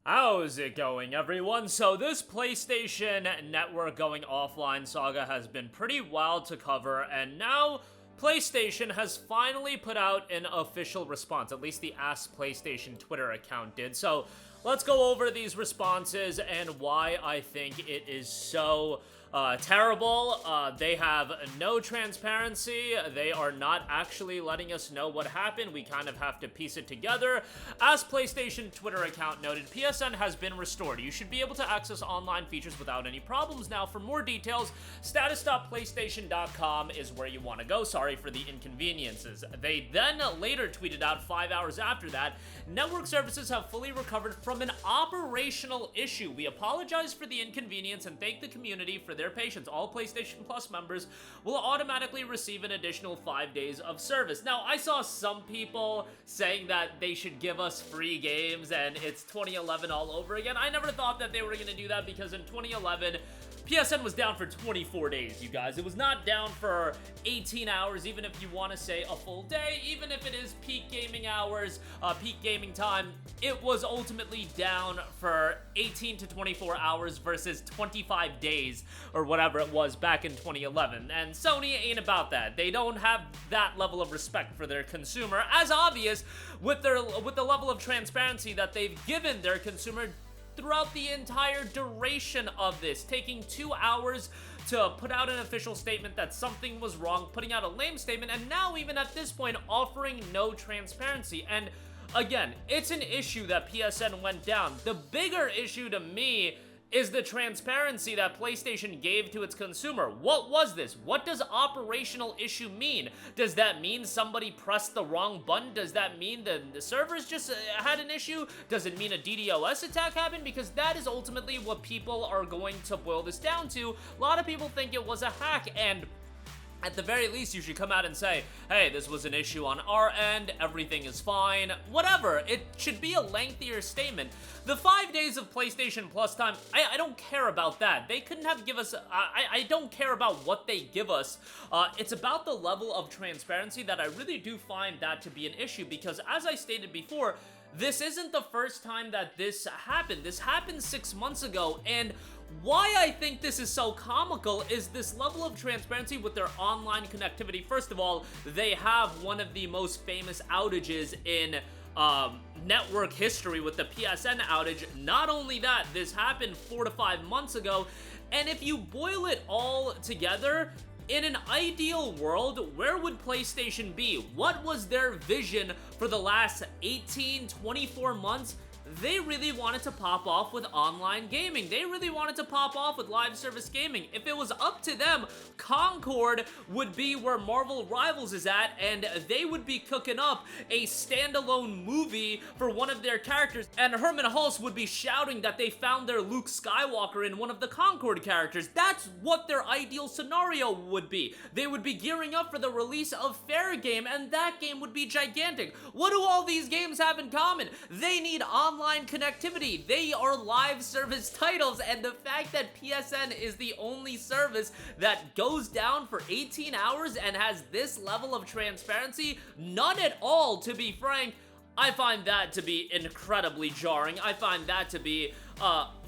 How's it going, everyone? So this PlayStation Network going offline saga has been pretty wild to cover, and now PlayStation has finally put out an official response. At least the Ask PlayStation Twitter account did. So let's go over these responses and why I think it is so terrible. They have no transparency. They are not actually letting us know what happened. We kind of have to piece it together. As PlayStation Twitter account noted, PSN has been restored. You should be able to access online features without any problems now. For more details, status.playstation.com is where you want to go. Sorry for the inconveniences. They then later tweeted out 5 hours after that, network services have fully recovered from an operational issue. We apologize for the inconvenience and thank the community for their patience. All PlayStation Plus members will automatically receive an additional 5 days of service. Now, I saw some people saying that they should give us free games and it's 2011 all over again. I never thought that they were going to do that because in 2011, PSN was down for 24 days, you guys. It was not down for 18 hours, even if you want to say a full day, even if it is peak gaming hours, peak gaming time. It was ultimately down for 18 to 24 hours versus 25 days or whatever it was back in 2011. And Sony ain't about that. They don't have that level of respect for their consumer, as obvious with the level of transparency that they've given their consumer throughout the entire duration of this, taking 2 hours to put out an official statement that something was wrong, putting out a lame statement, and now even at this point offering no transparency. And again, it's an issue that PSN went down. The bigger issue to me is the transparency that PlayStation gave to its consumer. What was this? What does operational issue mean? Does that mean somebody pressed the wrong button? Does that mean the servers just had an issue? Does it mean a DDoS attack happened? Because that is ultimately what people are going to boil this down to. A lot of people think it was a hack, and at the very least, you should come out and say, hey, this was an issue on our end, everything is fine, whatever. It should be a lengthier statement. The 5 days of PlayStation Plus time, I don't care about that. They couldn't have give us, I don't care about what they give us. It's about the level of transparency that I really do find that to be an issue, because as I stated before, this isn't the first time that this happened. This happened 6 months ago, and why I think this is so comical is this level of transparency with their online connectivity. First of all, they have one of the most famous outages in network history with the PSN outage. Not only that, this happened 4 to 5 months ago, and if you boil it all together, in an ideal world, where would PlayStation be? What was their vision for the last 18, 24 months? They really wanted to pop off with online gaming. They really wanted to pop off with live service gaming. If it was up to them, Concord would be where Marvel Rivals is at, and they would be cooking up a standalone movie for one of their characters, and Herman Hulse would be shouting that they found their Luke Skywalker in one of the Concord characters. That's what their ideal scenario would be. They would be gearing up for the release of Fair Game, and that game would be gigantic. What do all these games have in common? They need online connectivity. They are live service titles, and the fact that PSN is the only service that goes down for 18 hours and has this level of transparency, none at all, to be frank, I find that to be incredibly jarring. I find that to be,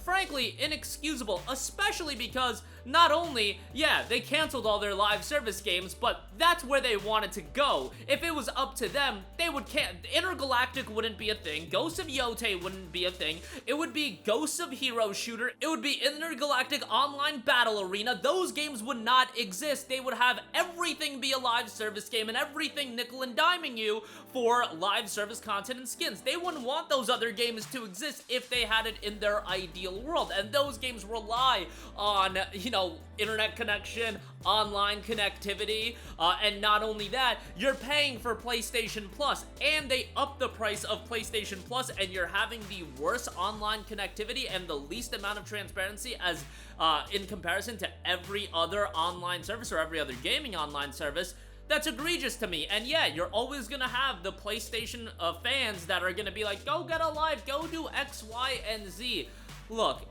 frankly, inexcusable, especially because not only, yeah, they canceled all their live service games, but that's where they wanted to go. If it was up to them, they would Intergalactic wouldn't be a thing, Ghosts of Yotei wouldn't be a thing, it would be Ghosts of Hero Shooter, it would be Intergalactic Online Battle Arena. Those games would not exist. They would have everything be a live service game and everything nickel and diming you for live service content and skins. They wouldn't want those other games to exist if they had it in their ideal world, and those games rely on, internet connection, online connectivity, and not only that, you're paying for PlayStation Plus, and they up the price of PlayStation Plus, and you're having the worst online connectivity and the least amount of transparency as in comparison to every other online service or every other gaming online service. That's egregious to me. And yeah, you're always gonna have the PlayStation fans that are gonna be like, go get a live, go do X, Y, and Z. Look,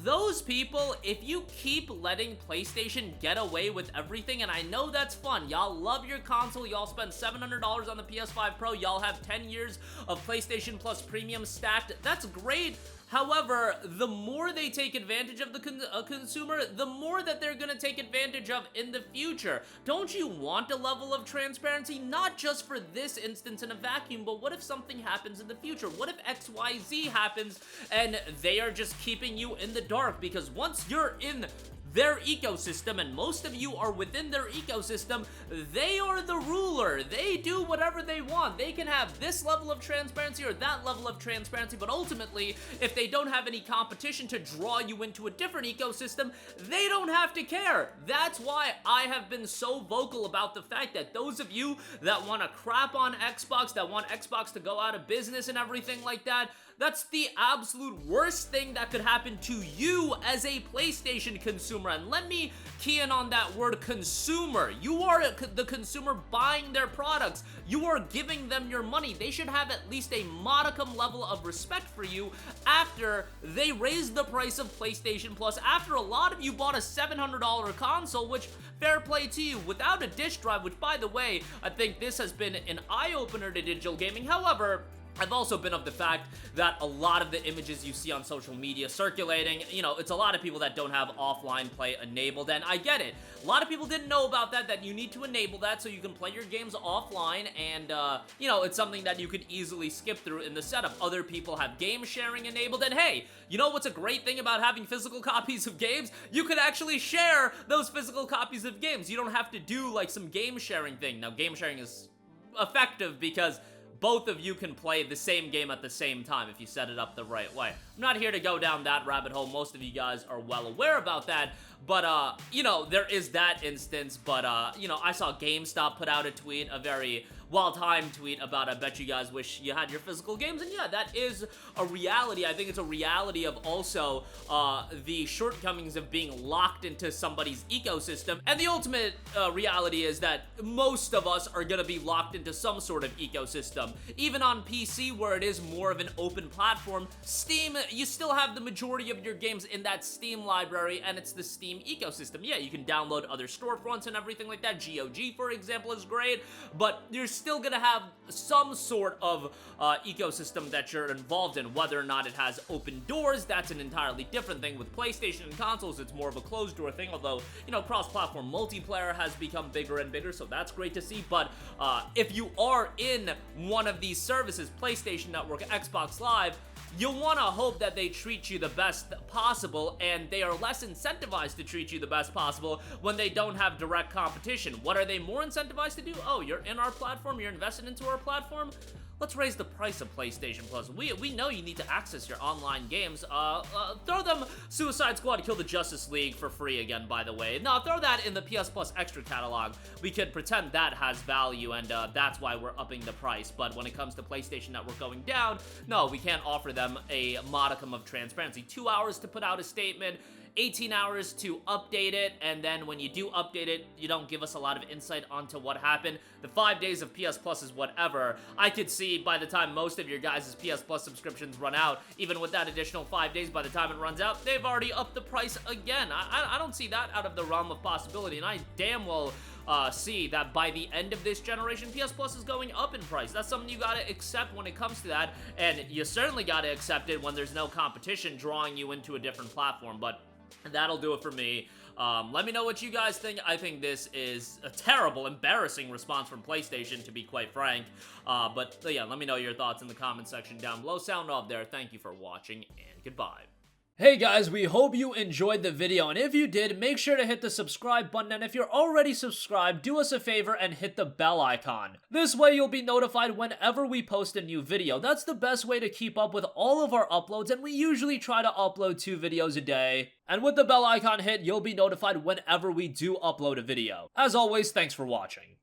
those people, if you keep letting PlayStation get away with everything, and I know that's fun, y'all love your console, y'all spend $700 on the PS5 Pro, y'all have 10 years of PlayStation Plus Premium stacked, that's great, However, the more they take advantage of the consumer, the more that they're gonna take advantage of in the future. Don't you want a level of transparency? Not just for this instance in a vacuum, but what if something happens in the future? What if XYZ happens and they are just keeping you in the dark? Because once you're in their ecosystem, and most of you are within their ecosystem, they are the ruler. They do whatever they want. They can have this level of transparency or that level of transparency, but ultimately, if they don't have any competition to draw you into a different ecosystem, they don't have to care. That's why I have been so vocal about the fact that those of you that want to crap on Xbox, that want Xbox to go out of business and everything like that, that's the absolute worst thing that could happen to you as a PlayStation consumer. And let me key in on that word consumer. You are the consumer buying their products. You are giving them your money. They should have at least a modicum level of respect for you after they raised the price of PlayStation Plus, after a lot of you bought a $700 console, which, fair play to you, without a disk drive, which, by the way, I think this has been an eye-opener to digital gaming. However, I've also been of the fact that a lot of the images you see on social media circulating, you know, it's a lot of people that don't have offline play enabled, and I get it. A lot of people didn't know about that you need to enable that so you can play your games offline, and, you know, it's something that you could easily skip through in the setup. Other people have game sharing enabled, and hey, you know what's a great thing about having physical copies of games? You could actually share those physical copies of games. You don't have to do, like, some game sharing thing. Now, game sharing is effective because both of you can play the same game at the same time if you set it up the right way. I'm not here to go down that rabbit hole. Most of you guys are well aware about that. But, you know, there is that instance. But, you know, I saw GameStop put out a tweet, a very well-timed tweet about, I bet you guys wish you had your physical games. And yeah, that is a reality. I think it's a reality of also the shortcomings of being locked into somebody's ecosystem. And the ultimate reality is that most of us are going to be locked into some sort of ecosystem. Even on PC, where it is more of an open platform, Steam, you still have the majority of your games in that Steam library, and it's the Steam ecosystem. Yeah, you can download other storefronts and everything like that. GOG, for example, is great, but you're still gonna have some sort of ecosystem that you're involved in. Whether or not it has open doors, that's an entirely different thing. With PlayStation and consoles, it's more of a closed door thing, although, you know, cross-platform multiplayer has become bigger and bigger, so that's great to see. But if you are in one of these services, PlayStation Network, Xbox Live, you'll want to hope that they treat you the best possible, and they are less incentivized to treat you the best possible when they don't have direct competition. What are they more incentivized to do? Oh, you're in our platform, you're invested into our platform? Let's raise the price of PlayStation Plus. We know you need to access your online games. Throw them Suicide Squad Kill the Justice League for free again, by the way. No, throw that in the PS Plus extra catalog. We could pretend that has value, and that's why we're upping the price. But when it comes to PlayStation Network going down, no, we can't offer them a modicum of transparency. 2 hours to put out a statement, 18 hours to update it, and then when you do update it, you don't give us a lot of insight onto what happened. The 5 days of PS Plus is whatever. I could see by the time most of your guys' PS Plus subscriptions run out, even with that additional 5 days, by the time it runs out, they've already upped the price again. I don't see that out of the realm of possibility, and I damn well see that by the end of this generation, PS Plus is going up in price. That's something you gotta accept when it comes to that, and you certainly gotta accept it when there's no competition drawing you into a different platform. But that'll do it for me. Let me know what you guys think. I think this is a terrible, embarrassing response from PlayStation, to be quite frank. But yeah, let me know your thoughts in the comment section down below. Sound off there. Thank you for watching, and goodbye. Hey guys, we hope you enjoyed the video, and if you did, make sure to hit the subscribe button, and if you're already subscribed, do us a favor and hit the bell icon. This way you'll be notified whenever we post a new video. That's the best way to keep up with all of our uploads, and we usually try to upload 2 videos a day. And with the bell icon hit, you'll be notified whenever we do upload a video. As always, thanks for watching.